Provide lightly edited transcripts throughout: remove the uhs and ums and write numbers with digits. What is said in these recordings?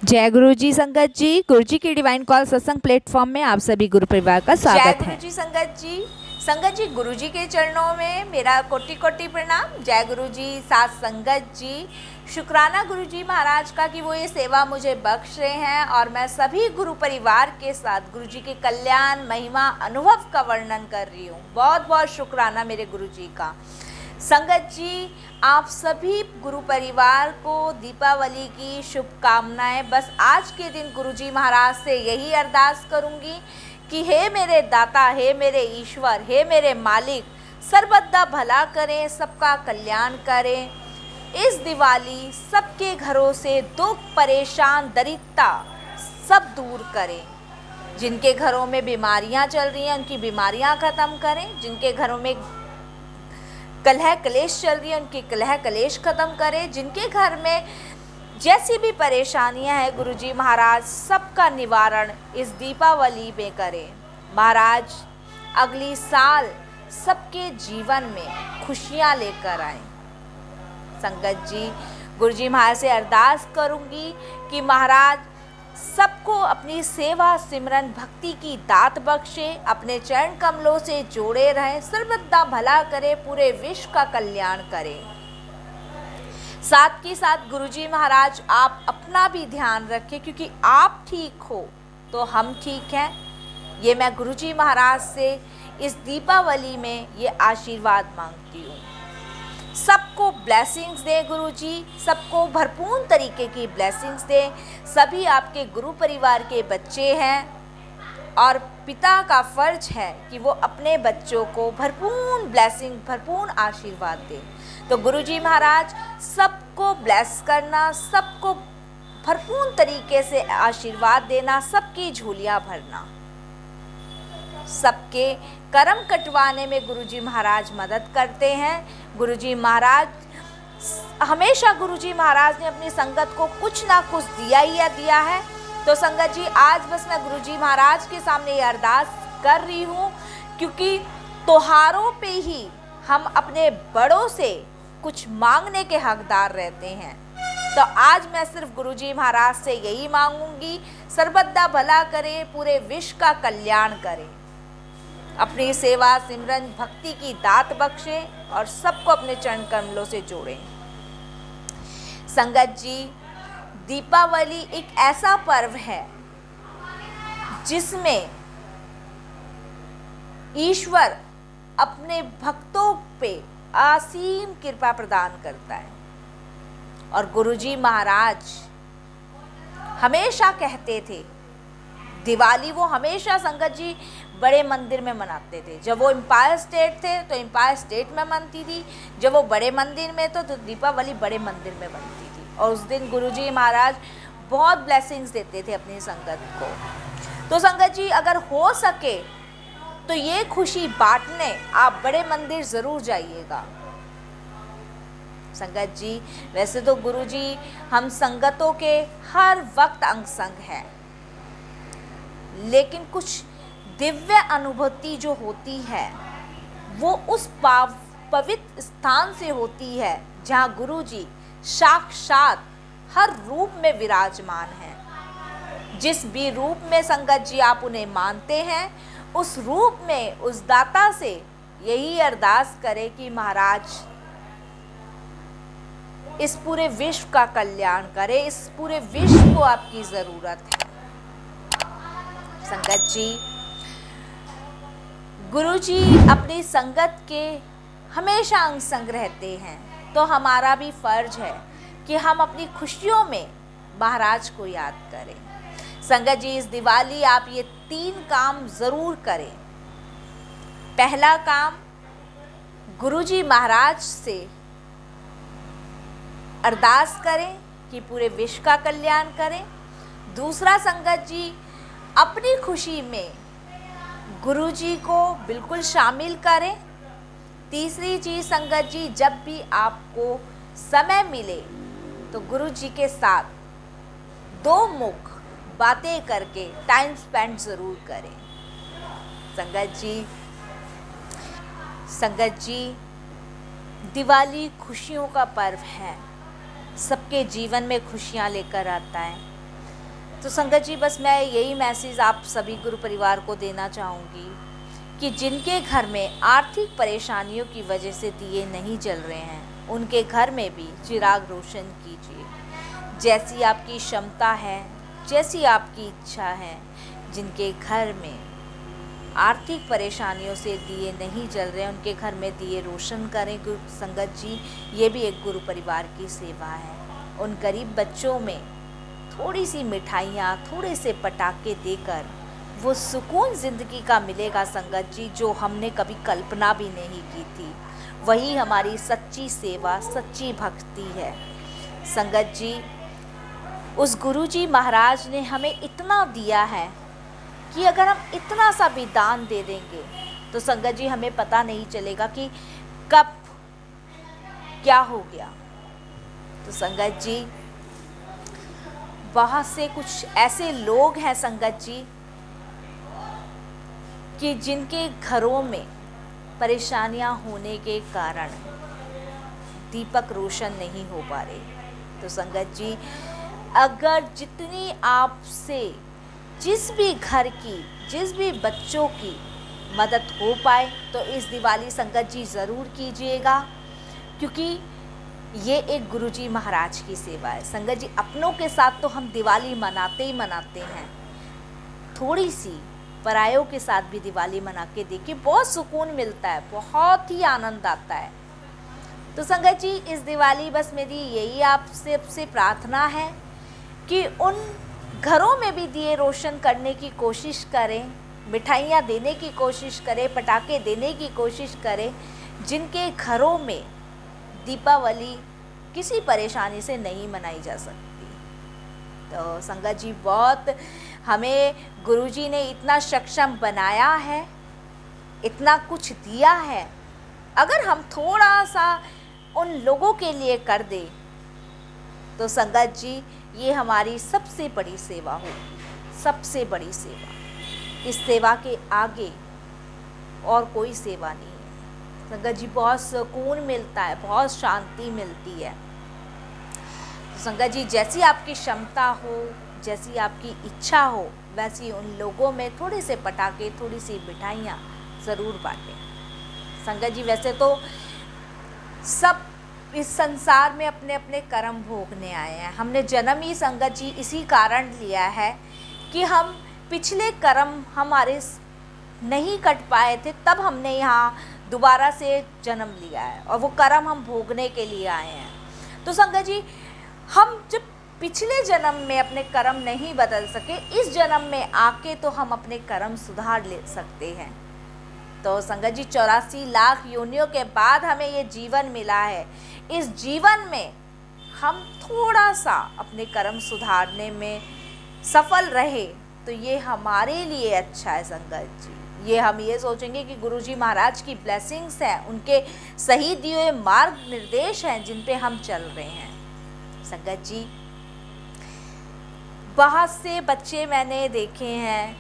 जय गुरु जी संगत जी। गुरु जी के डिवाइन कॉल सत्संग प्लेटफॉर्म में आप सभी गुरु परिवार का स्वागत है। जय गुरु जी संगत जी गुरु जी के चरणों में मेरा कोटि कोटि प्रणाम। जय गुरु जी साथ संगत जी, शुक्राना गुरु जी महाराज का कि वो ये सेवा मुझे बख्श रहे हैं और मैं सभी गुरु परिवार के साथ गुरु जी के कल्याण महिमा अनुभव का वर्णन कर रही हूँ। बहुत बहुत शुक्राना मेरे गुरु जी का। संगत जी, आप सभी गुरु परिवार को दीपावली की शुभकामनाएं। बस आज के दिन गुरुजी महाराज से यही अरदास करूंगी कि हे मेरे दाता, हे मेरे ईश्वर, हे मेरे मालिक, सर्वदा भला करें, सबका कल्याण करें। इस दिवाली सबके घरों से दुख, परेशान, दरिद्रता सब दूर करें। जिनके घरों में बीमारियां चल रही हैं उनकी बीमारियां ख़त्म करें। जिनके घरों में कलह कलेश चल रही है उनकी कलह कलेश खत्म करें। जिनके घर में जैसी भी परेशानियां हैं गुरुजी महाराज सबका निवारण इस दीपावली में करें। महाराज अगली साल सबके जीवन में खुशियां लेकर आए। संगत जी, गुरुजी महाराज से अरदास करूंगी कि महाराज सबको अपनी सेवा सिमरन भक्ति की दात बख्शे, अपने चरण कमलों से जोड़े रहें, सर्वदा भला करे, पूरे विश्व का कल्याण करें। साथ ही साथ गुरुजी महाराज आप अपना भी ध्यान रखें, क्योंकि आप ठीक हो तो हम ठीक हैं। ये मैं गुरुजी महाराज से इस दीपावली में ये आशीर्वाद मांगती हूँ। सबको ब्लेसिंग्स दें गुरुजी, सबको भरपूर तरीके की ब्लेसिंग्स दें। सभी आपके गुरु परिवार के बच्चे हैं और पिता का फर्ज है कि वो अपने बच्चों को भरपूर ब्लेसिंग, भरपूर आशीर्वाद दें। तो गुरुजी महाराज सबको ब्लेस करना, सबको भरपूर तरीके से आशीर्वाद देना, सबकी झोलियां भरना, सबके कर्म कटवाने में गुरुजी महाराज मदद करते हैं। गुरुजी महाराज हमेशा गुरुजी महाराज ने अपनी संगत को कुछ ना कुछ दिया ही दिया है। तो संगत जी, आज बस मैं गुरुजी महाराज के सामने ये अरदास कर रही हूँ, क्योंकि त्योहारों पे ही हम अपने बड़ों से कुछ मांगने के हकदार रहते हैं। तो आज मैं सिर्फ गुरुजी महाराज से यही मांगूंगी, सर्वदा भला करे, पूरे विश्व का कल्याण करें, अपनी सेवा सिमरन भक्ति की दात बख्शे और सबको अपने चरण कमलों से जोड़ें। संगत जी, दीपावली एक ऐसा पर्व है जिसमें ईश्वर अपने भक्तों पे असीम कृपा प्रदान करता है। और गुरुजी महाराज हमेशा कहते थे, दिवाली वो हमेशा संगत जी बड़े मंदिर में मनाते थे। जब वो एम्पायर स्टेट थे तो एम्पायर स्टेट में मनती थी, जब वो बड़े मंदिर में तो दीपावली बड़े मंदिर में बनती थी। और उस दिन गुरुजी महाराज बहुत ब्लेसिंग्स देते थे अपनी संगत को। तो संगत जी, अगर हो सके तो ये खुशी बांटने आप बड़े मंदिर ज़रूर जाइएगा। संगत जी, वैसे तो गुरुजी हम संगतों के हर वक्त अंग संग हैं, लेकिन कुछ दिव्य अनुभूति जो होती है वो उस पवित्र स्थान से होती है जहाँ गुरुजी साक्षात हर रूप में विराजमान हैं। जिस भी रूप में संगत जी आप उन्हें मानते हैं, उस रूप में उस दाता से यही अरदास करें कि महाराज इस पूरे विश्व का कल्याण करें, इस पूरे विश्व को आपकी ज़रूरत है। संगत जी, गुरुजी अपनी संगत के हमेशा अंग संग रहते हैं, तो हमारा भी फर्ज है कि हम अपनी खुशियों में महाराज को याद करें। संगत जी, इस दिवाली आप ये 3 काम ज़रूर करें। पहला काम, गुरुजी महाराज से अरदास करें कि पूरे विश्व का कल्याण करें। दूसरा संगत जी, अपनी खुशी में गुरुजी को बिल्कुल शामिल करें। तीसरी चीज़ संगत जी, जब भी आपको समय मिले तो गुरुजी के साथ 2 मुख बातें करके टाइम स्पेंड ज़रूर करें। संगत जी, दिवाली खुशियों का पर्व है, सबके जीवन में खुशियाँ लेकर आता है। तो संगत जी, बस मैं यही मैसेज आप सभी गुरु परिवार को देना चाहूँगी कि जिनके घर में आर्थिक परेशानियों की वजह से दिए नहीं जल रहे हैं, उनके घर में भी चिराग रोशन कीजिए। जैसी आपकी क्षमता है, जैसी आपकी इच्छा है, जिनके घर में आर्थिक परेशानियों से दिए नहीं जल रहे हैं, उनके घर में दिए रोशन करें संगत जी। ये भी एक गुरु परिवार की सेवा है। उन गरीब बच्चों में थोड़ी सी मिठाइयाँ, थोड़े से पटाखे देकर वो सुकून ज़िंदगी का मिलेगा संगत जी, जो हमने कभी कल्पना भी नहीं की थी। वही हमारी सच्ची सेवा, सच्ची भक्ति है संगत जी। उस गुरुजी महाराज ने हमें इतना दिया है कि अगर हम इतना सा भी दान दे देंगे तो संगत जी हमें पता नहीं चलेगा कि कब क्या हो गया। तो संगत जी, बहुत से कुछ ऐसे लोग हैं संगत जी कि जिनके घरों में परेशानियां होने के कारण दीपक रोशन नहीं हो पा रहे। तो संगत जी, अगर जितनी आपसे जिस भी घर की, जिस भी बच्चों की मदद हो पाए तो इस दिवाली संगत जी ज़रूर कीजिएगा, क्योंकि ये एक गुरुजी महाराज की सेवा है संगत जी। अपनों के साथ तो हम दिवाली मनाते ही मनाते हैं, थोड़ी सी परायों के साथ भी दिवाली मना के देखिए, बहुत सुकून मिलता है, बहुत ही आनंद आता है। तो संगत जी, इस दिवाली बस मेरी यही आपसे प्रार्थना है कि उन घरों में भी दिए रोशन करने की कोशिश करें, मिठाइयाँ देने की कोशिश करें, पटाखे देने की कोशिश करें, जिनके घरों में दीपावली किसी परेशानी से नहीं मनाई जा सकती। तो संगत जी, बहुत हमें गुरुजी ने इतना सक्षम बनाया है, इतना कुछ दिया है, अगर हम थोड़ा सा उन लोगों के लिए कर दें तो संगत जी ये हमारी सबसे बड़ी सेवा होगी, सबसे बड़ी सेवा। इस सेवा के आगे और कोई सेवा नहीं है संगत जी। बहुत सुकून मिलता है, बहुत शांति मिलती है। तो संगत जी, जैसी आपकी क्षमता हो, जैसी आपकी इच्छा हो, वैसी उन लोगों में थोड़े से पटाखे, थोड़ी सी मिठाइयाँ ज़रूर बांटें संगत जी। वैसे तो सब इस संसार में अपने अपने कर्म भोगने आए हैं। हमने जन्म ही संगत जी इसी कारण लिया है कि हम पिछले कर्म हमारे नहीं कट पाए थे, तब हमने यहाँ दोबारा से जन्म लिया है और वो कर्म हम भोगने के लिए आए हैं। तो संगत जी, हम जब पिछले जन्म में अपने कर्म नहीं बदल सके, इस जन्म में आके तो हम अपने कर्म सुधार ले सकते हैं। तो संगत जी, 84 लाख योनियों के बाद हमें ये जीवन मिला है। इस जीवन में हम थोड़ा सा अपने कर्म सुधारने में सफल रहे तो ये हमारे लिए अच्छा है संगत जी। ये हम ये सोचेंगे कि गुरुजी महाराज की ब्लेसिंग्स हैं, उनके सही दिए हुए मार्ग निर्देश हैं जिन पे हम चल रहे हैं संगत जी। बहुत से बच्चे मैंने देखे हैं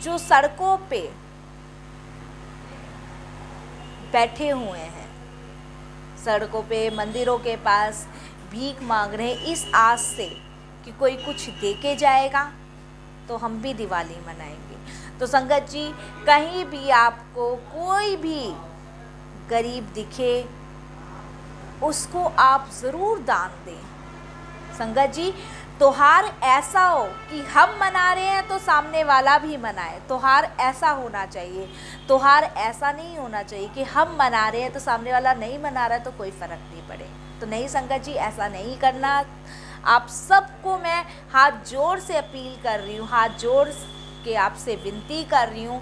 जो सड़कों पे बैठे हुए हैं, सड़कों पे, मंदिरों के पास भीख मांग रहे हैं इस आस से कि कोई कुछ दे के जाएगा तो हम भी दिवाली मनाएंगे। तो संगत जी, कहीं भी आपको कोई भी गरीब दिखे, उसको आप ज़रूर दान दें संगत जी। त्योहार ऐसा हो कि हम मना रहे हैं तो सामने वाला भी मनाए, त्योहार ऐसा होना चाहिए। त्योहार ऐसा नहीं होना चाहिए कि हम मना रहे हैं तो सामने वाला नहीं मना रहा है तो कोई फ़र्क नहीं पड़े। तो नहीं संगत जी, ऐसा नहीं करना। आप सबको मैं हाथ जोड़ से अपील कर रही हूँ, हाथ जोड़ के आपसे विनती कर रही हूँ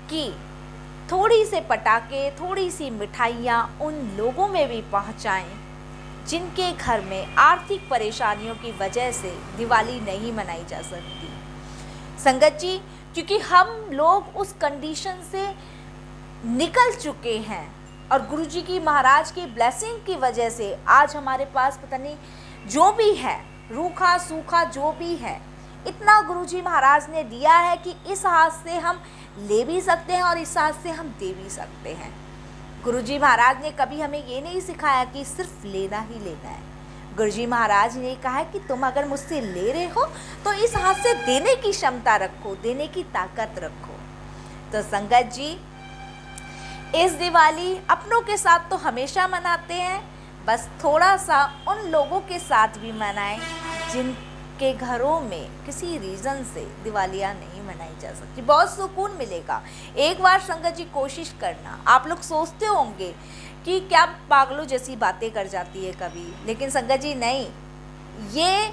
कि थोड़ी से पटाखे, थोड़ी सी मिठाइयाँ उन लोगों में भी पहुँचाएँ जिनके घर में आर्थिक परेशानियों की वजह से दिवाली नहीं मनाई जा सकती संगत जी। क्योंकि हम लोग उस कंडीशन से निकल चुके हैं और गुरुजी की महाराज की ब्लेसिंग की वजह से आज हमारे पास पता नहीं जो भी है, रूखा सूखा जो भी है, इतना गुरुजी महाराज ने दिया है कि इस हाथ से हम ले भी सकते हैं और इस हाथ से हम दे भी सकते हैं। गुरुजी महाराज ने कभी हमें ये नहीं सिखाया कि सिर्फ लेना ही लेना है, गुरुजी महाराज ने कहा कि तुम अगर मुझसे ले रहे हो तो इस हाथ से देने की क्षमता रखो, देने की ताकत रखो। तो संगत जी, इस दिवाली अपनों के साथ तो हमेशा मनाते हैं, बस थोड़ा सा उन लोगों के साथ भी मनाएं जिनके घरों में किसी रीज़न से दिवालियाँ नहीं मनाई जा सकती। बहुत सुकून मिलेगा। एक बार संगत जी कोशिश करना। आप लोग सोचते होंगे कि क्या पागलों जैसी बातें कर जाती है कभी, लेकिन संगत जी नहीं, ये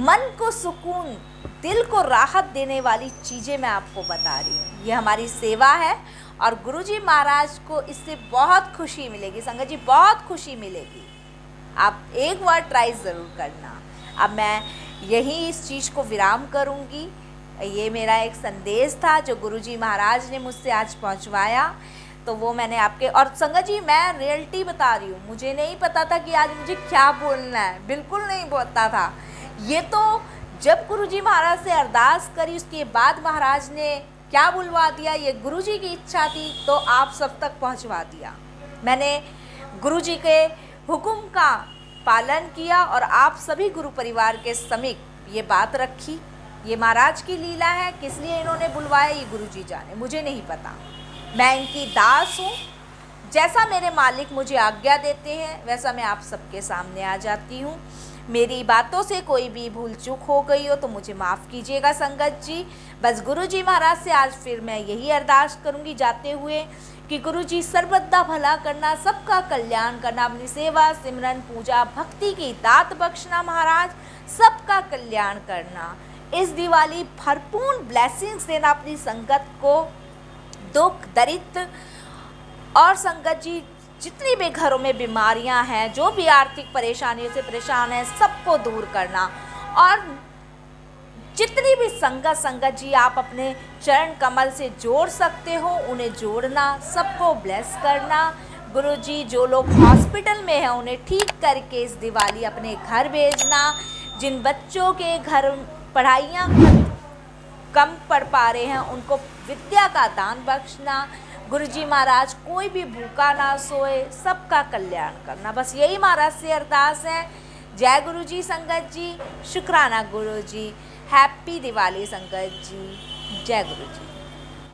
मन को सुकून, दिल को राहत देने वाली चीज़ें मैं आपको बता रही हूँ। ये हमारी सेवा है और गुरुजी महाराज को इससे बहुत खुशी मिलेगी। संगत जी, बहुत खुशी मिलेगी। आप एक बार ट्राई ज़रूर करना। अब मैं यही इस चीज़ को विराम करूँगी। ये मेरा एक संदेश था जो गुरुजी महाराज ने मुझसे आज पहुँचवाया, तो वो मैंने आपके। और संगत जी, मैं रियलिटी बता रही हूँ, मुझे नहीं पता था कि आज मुझे क्या बोलना है, बिल्कुल नहीं पता था। ये तो जब गुरुजी महाराज से अरदास करी उसके बाद महाराज ने क्या बुलवा दिया, ये गुरुजी की इच्छा थी तो आप सब तक पहुंचवा दिया। मैंने गुरुजी के हुक्म का पालन किया और आप सभी गुरु परिवार के समीप ये बात रखी। ये महाराज की लीला है, किस लिए इन्होंने बुलवाया ये गुरुजी जाने, मुझे नहीं पता। मैं इनकी दास हूँ। जैसा मेरे मालिक मुझे आज्ञा देते हैं वैसा मैं आप सबके सामने आ जाती हूँ। मेरी बातों से कोई भी भूल चूक हो गई हो तो मुझे माफ़ कीजिएगा संगत जी। बस गुरुजी महाराज से आज फिर मैं यही अरदास करूँगी जाते हुए कि गुरुजी सर्वदा भला करना, सबका कल्याण करना, अपनी सेवा सिमरन पूजा भक्ति की दात बख्शना महाराज, सबका कल्याण करना। इस दिवाली भरपूर ब्लेसिंग्स देना अपनी संगत को, दुख दरिद्र और संगत जी जितनी भी घरों में बीमारियां हैं, जो भी आर्थिक परेशानियों से परेशान हैं, सबको दूर करना। और जितनी भी संगत जी आप अपने चरण कमल से जोड़ सकते हो उन्हें जोड़ना, सबको ब्लेस करना। गुरुजी जो लोग हॉस्पिटल में हैं उन्हें ठीक करके इस दिवाली अपने घर भेजना। जिन बच्चों के घर पढ़ाइयाँ कम पढ़ पा रहे हैं उनको विद्या का दान बख्शना। गुरुजी महाराज कोई भी भूखा ना सोए, सबका कल्याण करना। बस यही महाराज से अरदास है। जय गुरुजी संगत जी, शुक्राना गुरुजी, हैप्पी दिवाली संगत जी, जय गुरुजी।